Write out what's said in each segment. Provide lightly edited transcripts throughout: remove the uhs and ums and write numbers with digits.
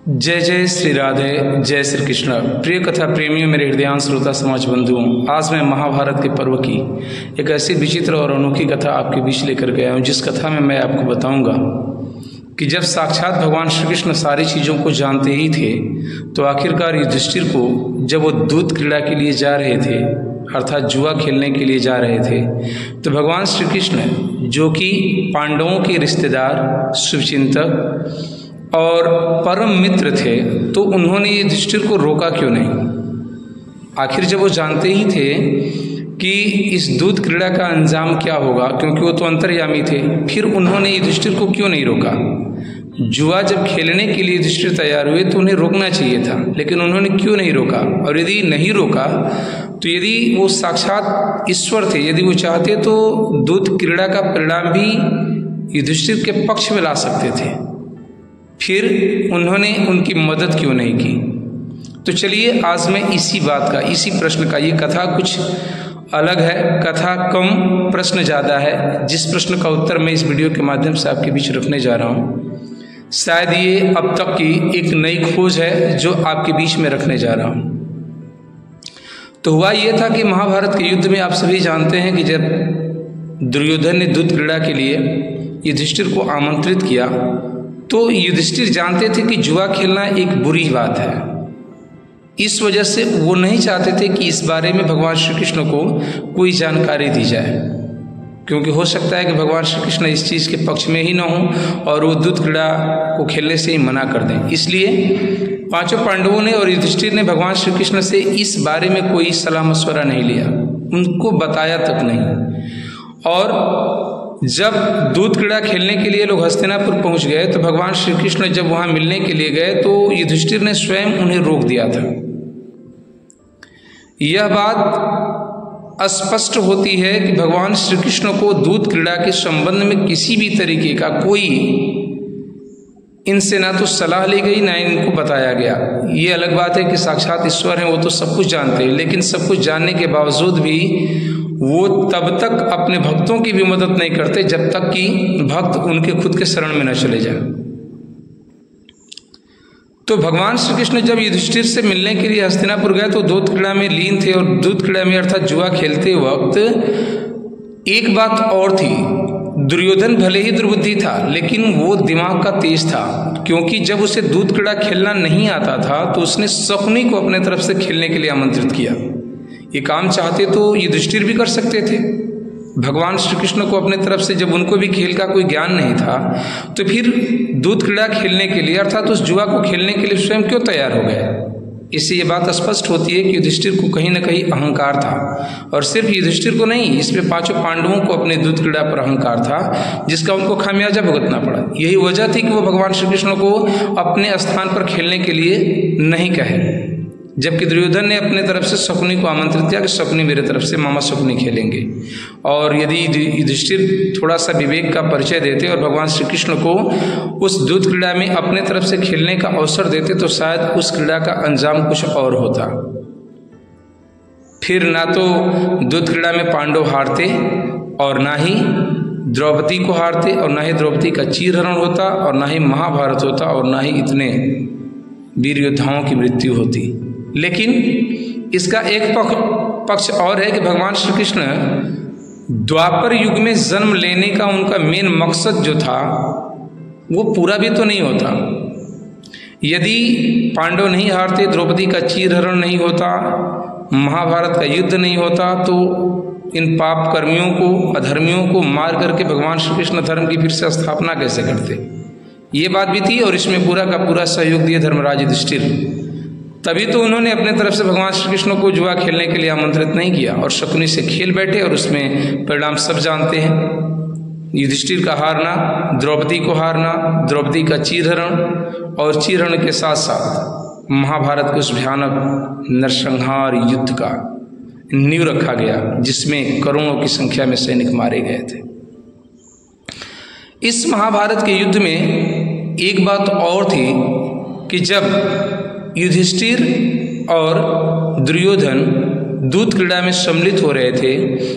जय जय श्री राधे, जय श्री कृष्ण। प्रिय कथा प्रेमियों, मेरे हृदयान श्रोता समाज बंधुओं, आज मैं महाभारत के पर्व की एक ऐसी विचित्र और अनोखी कथा आपके बीच लेकर गया हूँ, जिस कथा में मैं आपको बताऊंगा कि जब साक्षात भगवान श्री कृष्ण सारी चीज़ों को जानते ही थे, तो आखिरकार युधिष्ठिर को जब वो दूत क्रीड़ा के लिए जा रहे थे, अर्थात जुआ खेलने के लिए जा रहे थे, तो भगवान श्री कृष्ण जो कि पांडवों के रिश्तेदार, शुभचिंतक और परम मित्र थे, तो उन्होंने युधिष्ठिर को रोका क्यों नहीं। आखिर जब वो जानते ही थे कि इस दूत क्रीड़ा का अंजाम क्या होगा, क्योंकि वो तो अंतर्यामी थे, फिर उन्होंने युधिष्ठिर को क्यों नहीं रोका। जुआ जब खेलने के लिए युधिष्ठिर तैयार हुए तो उन्हें रोकना चाहिए था, लेकिन उन्होंने क्यों नहीं रोका। और यदि नहीं रोका तो यदि वो साक्षात ईश्वर थे, यदि वो चाहते तो दूत क्रीड़ा का परिणाम भी युधिष्ठिर के पक्ष में ला सकते थे, फिर उन्होंने उनकी मदद क्यों नहीं की। तो चलिए आज मैं इसी बात का, इसी प्रश्न का, ये कथा कुछ अलग है, कथा कम प्रश्न ज़्यादा है, जिस प्रश्न का उत्तर मैं इस वीडियो के माध्यम से आपके बीच रखने जा रहा हूँ। शायद ये अब तक की एक नई खोज है जो आपके बीच में रखने जा रहा हूँ। तो हुआ ये था कि महाभारत के युद्ध में आप सभी जानते हैं कि जब दुर्योधन ने दूत क्रीड़ा के लिए युधिष्ठिर को आमंत्रित किया, तो युधिष्ठिर जानते थे कि जुआ खेलना एक बुरी बात है। इस वजह से वो नहीं चाहते थे कि इस बारे में भगवान श्री कृष्ण को कोई जानकारी दी जाए, क्योंकि हो सकता है कि भगवान श्री कृष्ण इस चीज़ के पक्ष में ही न हो और वो दूत क्रीड़ा को खेलने से ही मना कर दें। इसलिए पांचों पांडवों ने और युधिष्ठिर ने भगवान श्री कृष्ण से इस बारे में कोई सलाह मशवरा नहीं लिया, उनको बताया तक नहीं। और जब दूत क्रीड़ा खेलने के लिए लोग हस्तिनापुर पहुंच गए, तो भगवान श्री कृष्ण जब वहां मिलने के लिए गए तो युधिष्ठिर ने स्वयं उन्हें रोक दिया था। यह बात स्पष्ट होती है कि भगवान श्री कृष्ण को दूत क्रीड़ा के संबंध में किसी भी तरीके का कोई इनसे ना तो सलाह ली गई, ना इनको बताया गया। ये अलग बात है कि साक्षात ईश्वर हैं, वो तो सब कुछ जानते हैं, लेकिन सब कुछ जानने के बावजूद भी वो तब तक अपने भक्तों की भी मदद नहीं करते जब तक कि भक्त उनके खुद के शरण में न चले जाए। तो भगवान श्री कृष्ण जब युधिष्ठिर से मिलने के लिए हस्तिनापुर गए तो दूत क्रीड़ा में लीन थे, और दूत क्रीड़ा में अर्थात जुआ खेलते वक्त एक बात और थी। दुर्योधन भले ही दुर्बुद्धि था, लेकिन वो दिमाग का तेज था, क्योंकि जब उसे दूत क्रीड़ा खेलना नहीं आता था तो उसने शकुनी को अपने तरफ से खेलने के लिए आमंत्रित किया। ये काम चाहते तो युधिष्ठिर भी कर सकते थे। भगवान श्री कृष्ण को अपने तरफ से, जब उनको भी खेल का कोई ज्ञान नहीं था, तो फिर दूत क्रीड़ा खेलने के लिए अर्थात उस जुआ को खेलने के लिए स्वयं क्यों तैयार हो गए। इससे ये बात स्पष्ट होती है कि युधिष्ठिर को कहीं न कहीं अहंकार था, और सिर्फ युधिष्ठिर को नहीं, इसमें पांचों पांडवों को अपने दूत क्रीड़ा पर अहंकार था, जिसका उनको खामियाजा भुगतना पड़ा। यही वजह थी कि वो भगवान श्री कृष्ण को अपने स्थान पर खेलने के लिए नहीं कहे, जबकि दुर्योधन ने अपने तरफ से शकुनी को आमंत्रित किया कि शकुनी मेरे तरफ से, मामा शकुनी खेलेंगे। और यदि युधिष्ठिर थोड़ा सा विवेक का परिचय देते और भगवान श्री कृष्ण को उस दूत क्रीड़ा में अपने तरफ से खेलने का अवसर देते, तो शायद उस क्रीड़ा का अंजाम कुछ और होता। फिर ना तो दूत क्रीड़ा में पांडव हारते, और ना ही द्रौपदी को हारते, और ना ही द्रौपदी का चीरहरण होता, और ना ही महाभारत होता, और ना ही इतने वीर योद्धाओं की मृत्यु होती। लेकिन इसका एक पक्ष और है कि भगवान श्री कृष्ण द्वापर युग में जन्म लेने का उनका मेन मकसद जो था वो पूरा भी तो नहीं होता। यदि पांडव नहीं हारते, द्रौपदी का चीरहरण नहीं होता, महाभारत का युद्ध नहीं होता, तो इन पाप कर्मियों को, अधर्मियों को मार करके भगवान श्री कृष्ण धर्म की फिर से स्थापना कैसे करते। ये बात भी थी, और इसमें पूरा का पूरा सहयोग दिए धर्मराज युधिष्ठिर। तभी तो उन्होंने अपने तरफ से भगवान श्री कृष्ण को जुआ खेलने के लिए आमंत्रित नहीं किया, और शकुनी से खेल बैठे, और उसमें परिणाम सब जानते हैं। युधिष्ठिर का हारना, द्रौपदी को हारना, द्रौपदी का चीरहरण, और चीरहरण के साथ साथ महाभारत के उस भयानक नरसंहार युद्ध का नींव रखा गया, जिसमें करोड़ों की संख्या में सैनिक मारे गए थे। इस महाभारत के युद्ध में एक बात और थी कि जब युधिष्ठिर और दुर्योधन दूत क्रीड़ा में सम्मिलित हो रहे थे,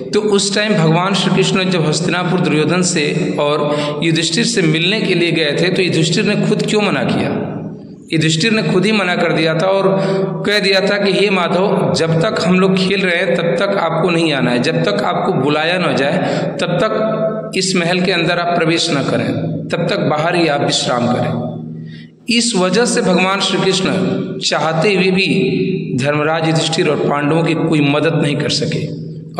तो उस टाइम भगवान श्री कृष्ण जब हस्तिनापुर दुर्योधन से और युधिष्ठिर से मिलने के लिए गए थे, तो युधिष्ठिर ने खुद क्यों मना किया। युधिष्ठिर ने खुद ही मना कर दिया था और कह दिया था कि हे माधव, जब तक हम लोग खेल रहे हैं तब तक आपको नहीं आना है, जब तक आपको बुलाया न जाए तब तक इस महल के अंदर आप प्रवेश न करें, तब तक बाहर ही आप विश्राम करें। इस वजह से भगवान श्री कृष्ण चाहते हुए भी धर्मराज युधिष्ठिर और पांडवों की कोई मदद नहीं कर सके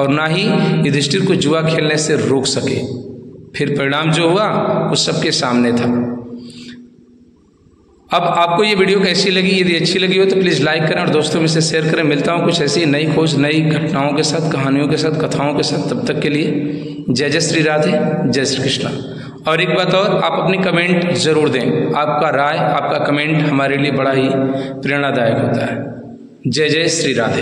और ना ही युधिष्ठिर को जुआ खेलने से रोक सके। फिर परिणाम जो हुआ वो सबके सामने था। अब आपको ये वीडियो कैसी लगी? यदि अच्छी लगी हो तो प्लीज़ लाइक करें और दोस्तों में से शेयर करें। मिलता हूँ कुछ ऐसी नई खोज, नई घटनाओं के साथ, कहानियों के साथ, कथाओं के साथ। तब तक के लिए जय जय श्री राधे, जय श्री कृष्णा। और एक बात और, आप अपनी कमेंट ज़रूर दें। आपका राय, आपका कमेंट हमारे लिए बड़ा ही प्रेरणादायक होता है। जय जय श्री राधे।